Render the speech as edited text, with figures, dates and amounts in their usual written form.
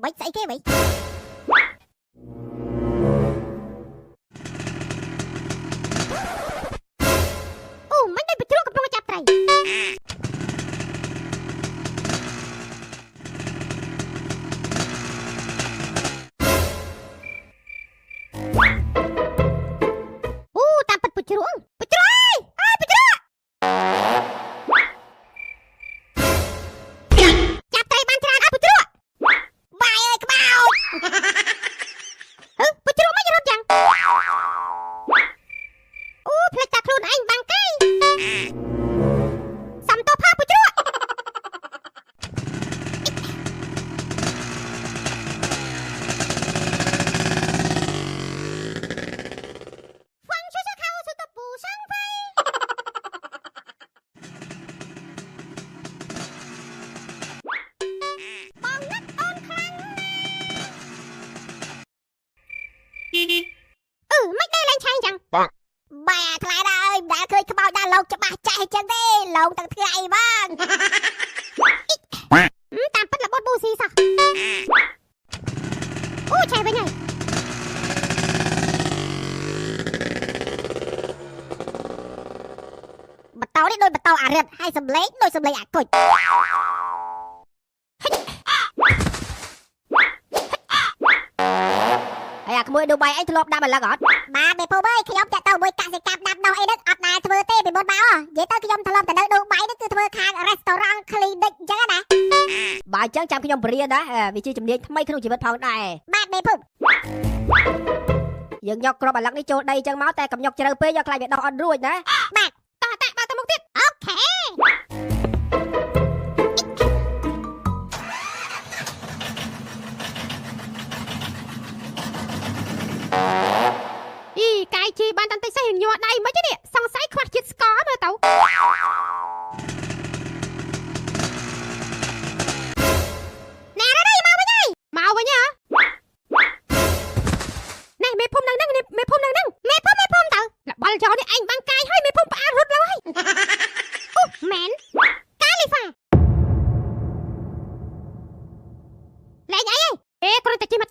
បាច់ស្អីគេវិញអូមិនได้បញ្ជ្រុះកំពុងចាប់ត្រីអូតាមពិតបញ្ជ្រុះអើយបញ្ជ្រុះចាប់ត្រីបានច្រើនអើបញ្ជ្រុះបាយអើយក្បោចបញ្ជ្រុះមិនរត់យ៉ាងអូផ្លេចតាខ្លួនឯងបាំងកាយសំតោផាបញ្ជ្រុះមិនដែរឡើងឆាយចឹងបែថ្លៃដែរអើយមិនដែលឃើញក្បោចដែរលោកច្បាស់ចេះចឹងទេលោកទាំងថ្ងៃបងតាមពិតល្បត់ប៊ូស៊ីសោះអូឆេះវិញហើយបតោនេះដូចបតោអារិតហើយសំឡេងដូចសំឡេងអាគុជអាក្មួយដូបាយអីធ្លាប់ដាំឥឡូវអត់បាទមេភូមិអើយខ្ញុំចាក់ទៅមួយកសិកម្មដាំដោះអីហ្នឹងអត់ដែរធ្វើទេពីមុនមកនិយាយទៅខ្ញុំធ្លាប់ទៅនៅដូបាយហ្នឹងគឺធ្វើខាង restaurant clinic អញ្ចឹងណាបើអញ្ចឹងចាំខ្ញុំបរៀនណាវាជាជំនាញថ្មីក្នុងជីវិតផងដែរបាទមេភូមិយើងយកគ្រាប់អាឡឹកនេះចូលដីអញ្ចឹងមកតែកុំយកជ្រៅពេកយកខ្លាចវាដោះអត់រួចណាបាទតោះតាបើទៅមុខទៀតអូខេកាយជីបានតន្តិចសេះញ័រដៃមិនទេនេះសង្ស័យខ្វះជាតិស្ករមើលទៅណែរ៉ានេះមកវិញហីមកវិញហ៎ណែមេភូមិនឹងមេភូមិនឹងមេភូមិទៅបលចោនេះឯងបាំងកាយហើយមេភូមិផ្អារត់លើហើយអូមែនកាលីហ្វាលេងអីគ្រាន់តែជិះមក